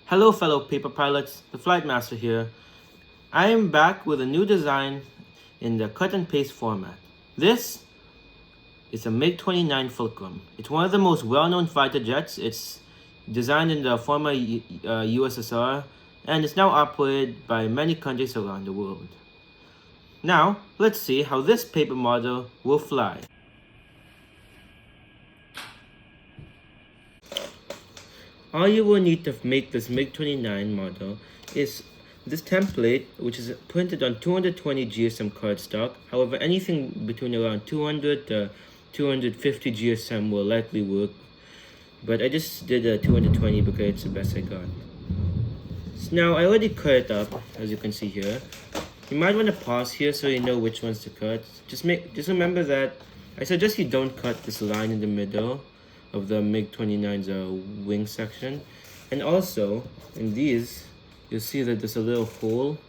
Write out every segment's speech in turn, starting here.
Hello fellow paper pilots, the Flight Master here. I am back with a new design in the cut and paste format. This is a MiG-29 Fulcrum. It's one of the most well-known fighter jets. It's designed in the former USSR and it's now operated by many countries around the world. Now, let's see how this paper model will fly. All you will need to make this MiG-29 model is this template, which is printed on 220 GSM cardstock. However, anything between around 200 to 250 GSM will likely work. But I just did a 220 because it's the best I got. So now I already cut it up, as you can see here. You might want to pause here so you know which ones to cut. Just remember that I suggest you don't cut this line in the middle of the MiG-29's wing section. And also, in these, you'll see that there's a little hole,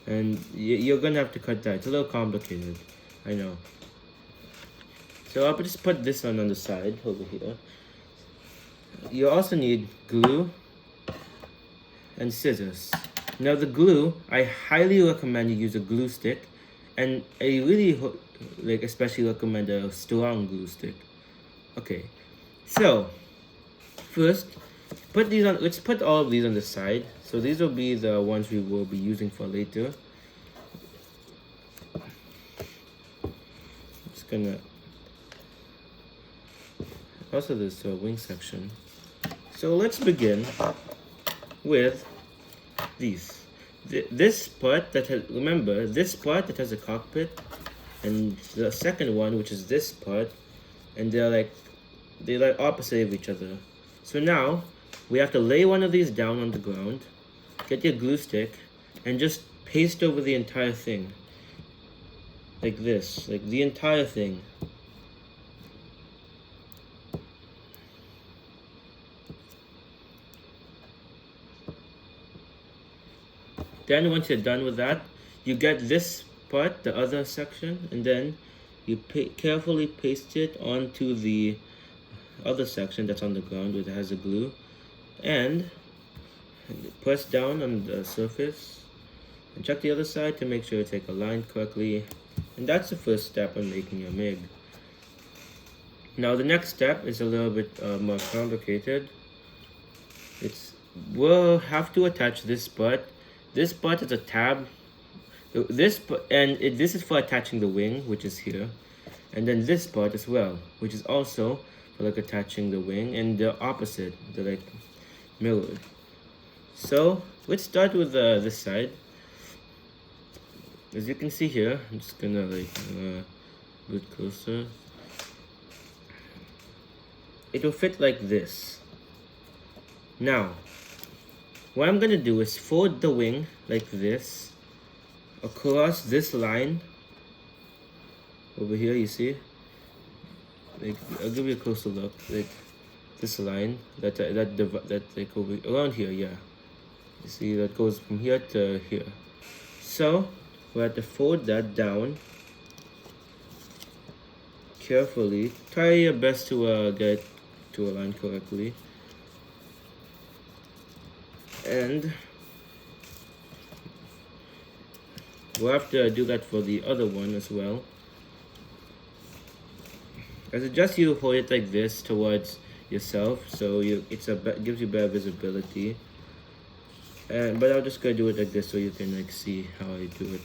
and you're gonna have to cut that. It's a little complicated, I know. So I'll just put this one on the side over here. You also need glue and scissors. Now the glue, I highly recommend you use a glue stick, and I really especially recommend a strong glue stick. Okay. So, first, let's put all of these on the side. So these will be the ones we will be using for later. Just gonna, also this wing section. So let's begin with these. This part that has, remember, this part that has a cockpit, and the second one, which is this part, and they're like opposite of each other. So now we have to lay one of these down on the ground, get your glue stick, and just paste over the entire thing. Like this, like the entire thing. Then once you're done with that, you get this part, the other section, and then you carefully paste it onto the other section that's on the ground where it has the glue, and press down on the surface and check the other side to make sure it's aligned correctly. And that's the first step in making your MiG. Now the next step is a little bit more complicated. We'll have to attach this part. This part is a tab. This is for attaching the wing, which is here, and then this part as well, which is also for attaching the wing, and the opposite, they're mirrored. So let's start with this side. As you can see here, I'm just gonna a bit closer. It will fit like this. Now, what I'm gonna do is fold the wing like this across this line over here. You see, I'll give you a closer look. This line that over around here, yeah. You see that goes from here to here. So we have to fold that down carefully. Try your best to get it to align correctly. And we'll have to do that for the other one as well. I suggest you hold it like this towards yourself, so it gives you better visibility. But I'll just go do it like this so you can see how I do it.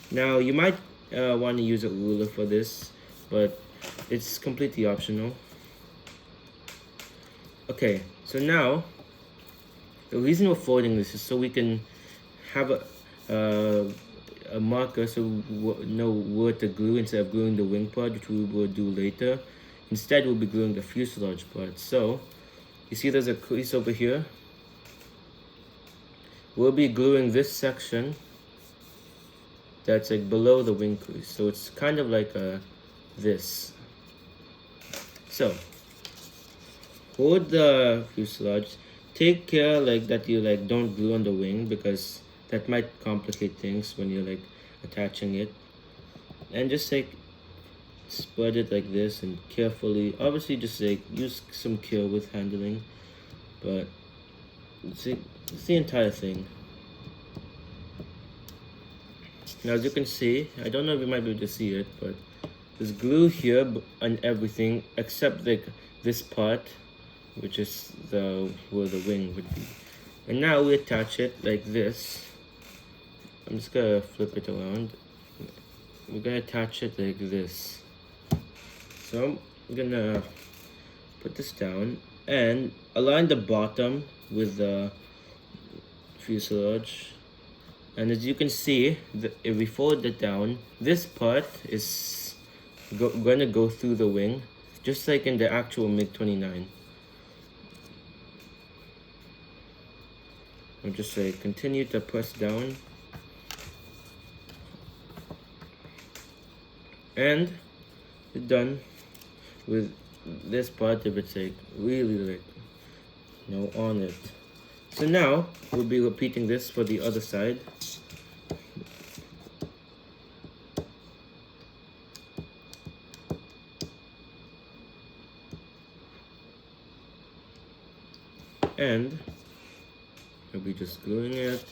Now you might want to use a ruler for this, but it's completely optional. Okay, so now the reason we're folding this is so we can have a marker so we know where to glue instead of gluing the wing part, which we will do later. Instead, we'll be gluing the fuselage part. So you see there's a crease over here. We'll be gluing this section that's below the wing crease, so it's kind of like this. So hold the fuselage. Take care that you don't glue on the wing, because that might complicate things when you're attaching it. And just spread it like this and carefully, obviously just like use some care with handling, but it's the entire thing. Now as you can see, I don't know if you might be able to see it, but there's glue here and everything except like this part, which is where the wing would be. And now we attach it like this. I'm just gonna flip it around. We're gonna attach it like this. So I'm gonna put this down and align the bottom with the fuselage. And as you can see, if we fold it down, this part is gonna go through the wing, just like in the actual MiG-29. I'll just say continue to press down. And we're done with this part if it's like really like, you know, on it. So now we'll be repeating this for the other side. And we'll be just gluing it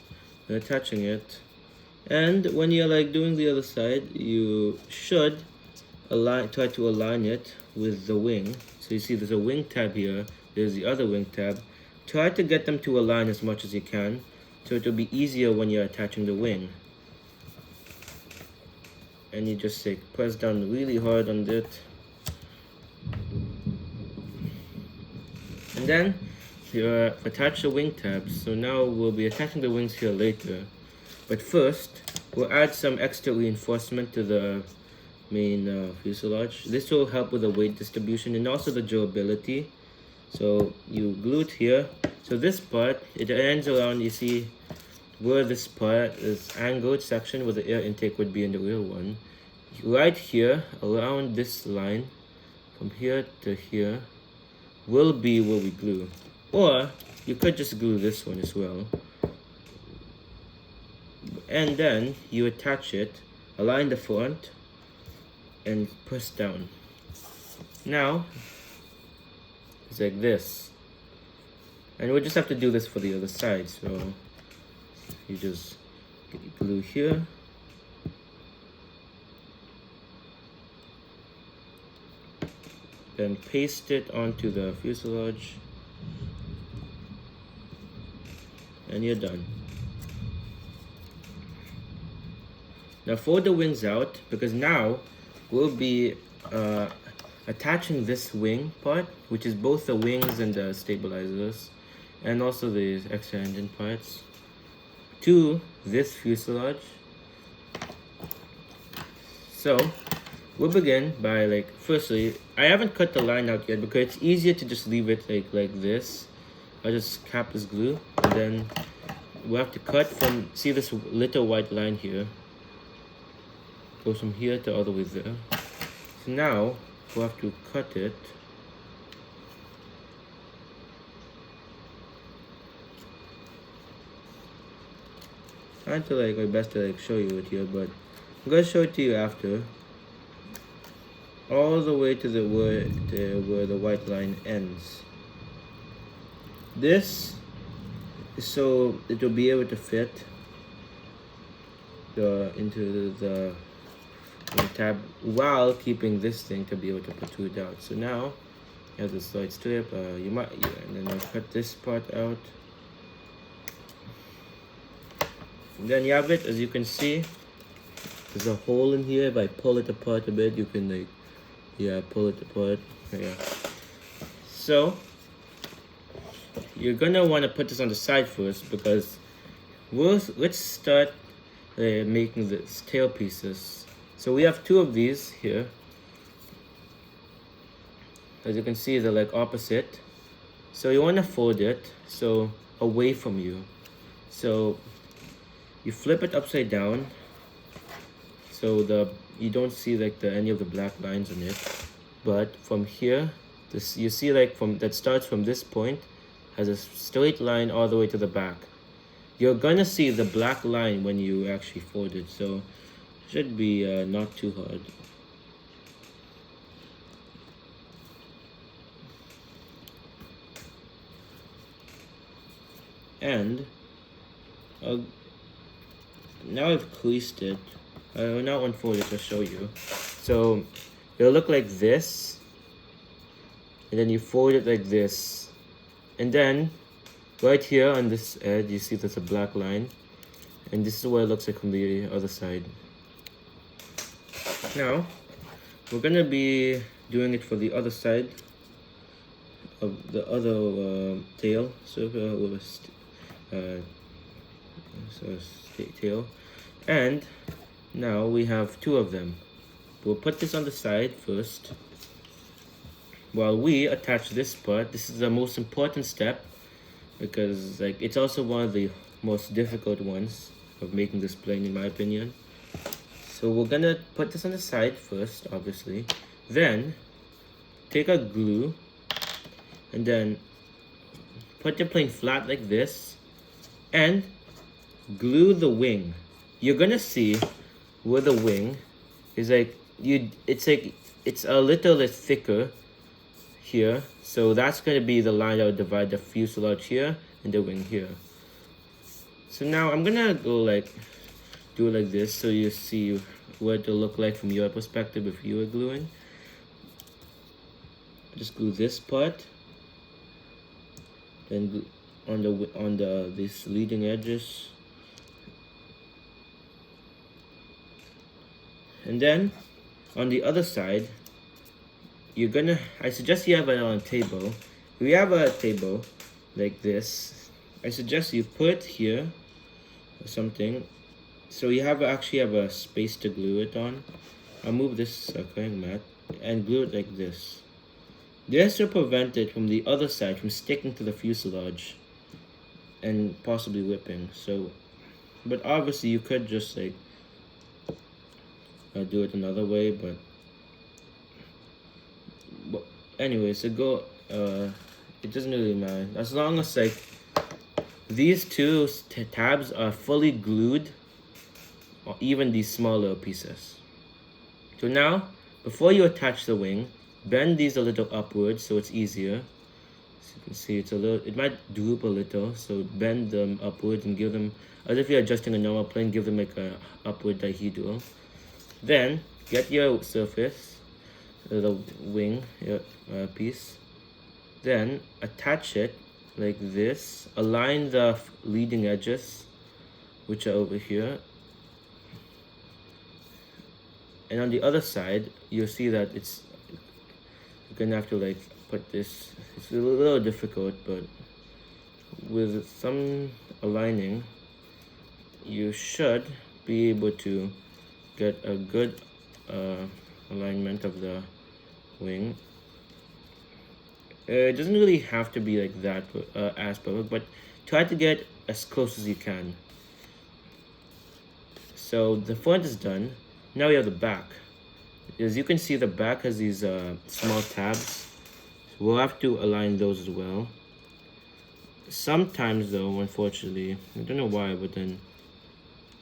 and attaching it. And when you're like doing the other side, you should try to align it with the wing. So you see there's a wing tab here, there's the other wing tab. Try to get them to align as much as you can, so it'll be easier when you're attaching the wing. And you just like press down really hard on it. And then you attach the wing tabs. So now we'll be attaching the wings here later. But first, we'll add some extra reinforcement to the main fuselage. This will help with the weight distribution and also the durability. So you glue it here. So this part, it ends around, you see where this part is angled section where the air intake would be in the real one. Right here, around this line, from here to here, will be where we glue. Or you could just glue this one as well. And then you attach it, align the front, and press down. Now, it's like this. And we'll just have to do this for the other side. So you just glue here. Then paste it onto the fuselage. And you're done. Now fold the wings out, because now we'll be attaching this wing part, which is both the wings and the stabilizers, and also the extra engine parts, to this fuselage. So we'll begin by like, firstly, I haven't cut the line out yet because it's easier to just leave it like this. I'll just cap this glue, and then we'll have to cut from, see this little white line here, goes from here to all the way there. So now we'll have to cut it. I have to like my best to like show you it here, but I'm gonna show it to you after. All the way to the where the white line ends. This is so it will be able to fit into the tab while keeping this thing to be able to protrude out. So now you have the slight strip. And then I'll cut this part out. And then you have it, as you can see. There's a hole in here. If I pull it apart a bit, you can like, yeah, pull it apart. Yeah. So you're gonna want to put this on the side first, because let's start making the tail pieces. So we have two of these here. As you can see, they're like opposite. So you want to fold it so away from you. So you flip it upside down, so you don't see like any of the black lines on it. But from here, you see like that starts from this point, has a straight line all the way to the back. You're gonna see the black line when you actually fold it, so should be not too hard. And now I've creased it. I will now unfold it to show you. So it'll look like this, and then you fold it like this, and then right here on this edge you see there's a black line, and this is what it looks like from the other side. Now we're gonna be doing it for the other side of the other tail, tail, and now we have two of them. We'll put this on the side first while we attach this part. This is the most important step because it's also one of the most difficult ones of making this plane, in my opinion. So we're gonna put this on the side first, obviously. Then take a glue and then put the plane flat like this and glue the wing. You're gonna see where the wing is it's a little bit thicker here, so that's gonna be the line that will divide the fuselage here and the wing here. So now I'm gonna go do it like this so you see what it'll look like from your perspective if you were gluing. Just glue this part, then glue on these leading edges, and then on the other side I suggest you have it on a table. If you have a table like this, I suggest you put it here or something so you actually have a space to glue it on. I'll move this cutting mat and glue it like this. This will prevent it from the other side from sticking to the fuselage and possibly ripping. So, but obviously you could just do it another way, but anyway, so it doesn't really matter as long as these two tabs are fully glued, or even these smaller pieces. So now, before you attach the wing, bend these a little upwards so it's easier. As you can see, it might droop a little, so bend them upwards and give them, as if you're adjusting a normal plane, give them like a upward dihedral. Then get your surface, the wing piece, then attach it like this. Align the leading edges, which are over here, and on the other side you'll see that you're gonna have to put this. It's a little difficult, but with some aligning you should be able to get a good alignment of the wing. It doesn't really have to be like that as perfect, but try to get as close as you can. So the front is done. Now we have the back. As you can see, the back has these small tabs. So we'll have to align those as well. Sometimes though, unfortunately, I don't know why, but then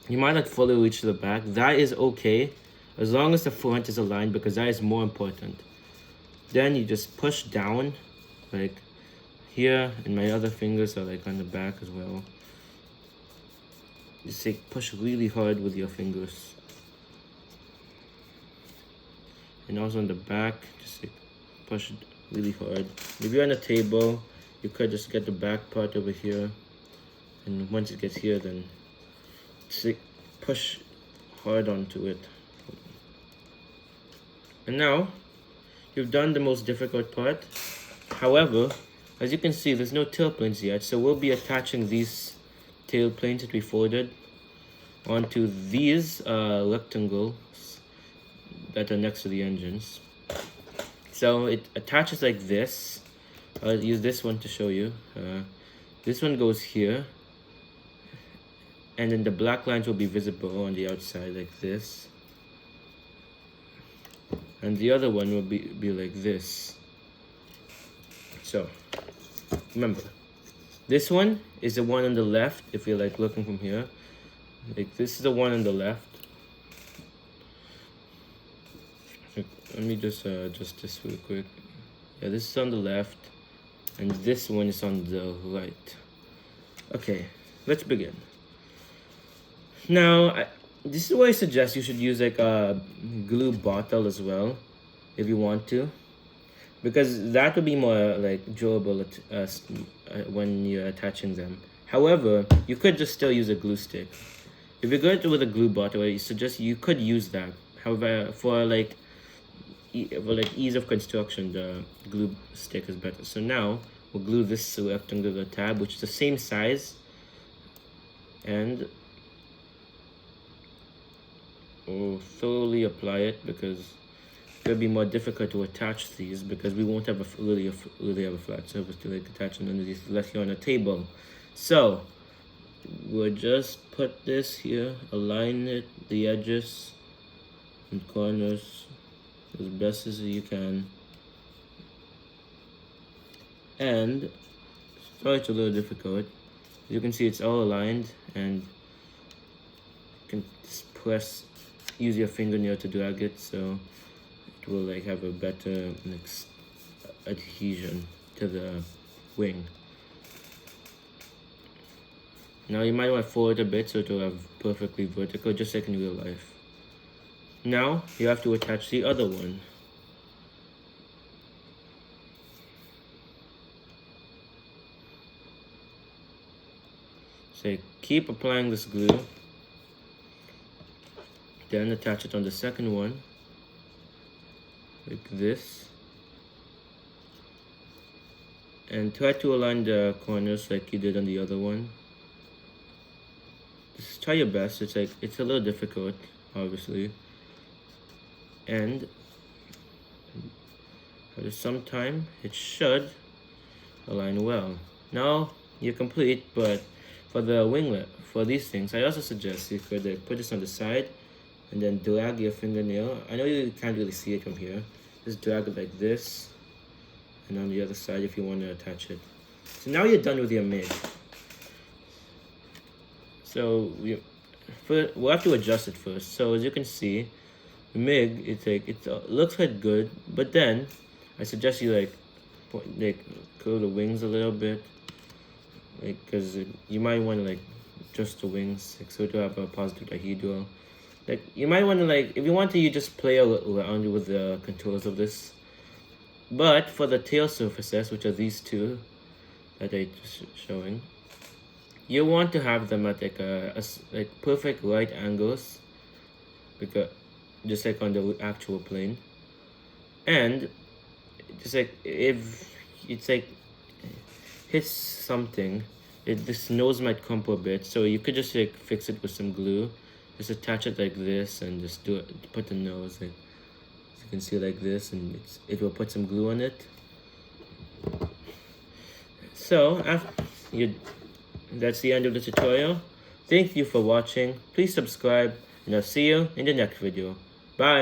you might not fully reach the back. That is okay, as long as the front is aligned, because that is more important. Then you just push down, like here, and my other fingers are on the back as well. Just push really hard with your fingers. And also on the back, just push really hard. If you're on a table, you could just get the back part over here, and once it gets here, then push hard onto it. And now you've done the most difficult part. However, as you can see, there's no tail planes yet, so we'll be attaching these tail planes that we folded onto these rectangles that are next to the engines. So it attaches like this. I'll use this one to show you. This one goes here, and then the black lines will be visible on the outside like this, and the other one will be like this. So remember, this one is the one on the left. If you're looking from here, this is the one on the left. Let me just adjust this real quick. Yeah, this is on the left, and this one is on the right. Okay, let's begin. Now, this is why I suggest you should use like a glue bottle as well, if you want to, because that would be more like durable when you're attaching them. However, you could just still use a glue stick. If you're going to with a glue bottle, I suggest you could use that. However, for like ease of construction, the glue stick is better. So now we'll glue this rectangular tab, which is the same size, and we'll thoroughly apply it because it'll be more difficult to attach these because we won't have really have a flat surface to like attach them underneath unless you're on a table. So we'll just put this here, align it, the edges and corners as best as you can. And sorry, it's a little difficult. As you can see, it's all aligned, and you can just use your fingernail to drag it so it will like have a better adhesion to the wing. Now you might want to fold it a bit so it will have perfectly vertical, just like in real life. Now you have to attach the other one. So keep applying this glue, then attach it on the second one, like this. And try to align the corners like you did on the other one. Just try your best. It's a little difficult, obviously. And after some time, it should align well. Now you're complete, but for the winglet, for these things, I also suggest you could put this on the side and then drag your fingernail. I know you can't really see it from here. Just drag it like this, and on the other side if you want to attach it. So now you're done with your MiG. So we'll have to adjust it first. So as you can see, the MiG, it looks quite good, but then I suggest you curl the wings a little bit, because you might want to adjust the wings so to have a positive dihedral. You might want to if you want to, you just play around with the contours of this. But for the tail surfaces, which are these two that I just showing, you want to have them at perfect right angles, because just like on the actual plane. And just if it's hits something, this nose might crump a bit, so you could just fix it with some glue. Just attach it like this and just put the nose as you can see like this, and it will put some glue on it. So that's the end of the tutorial. Thank you for watching. Please subscribe, and I'll see you in the next video. Bye.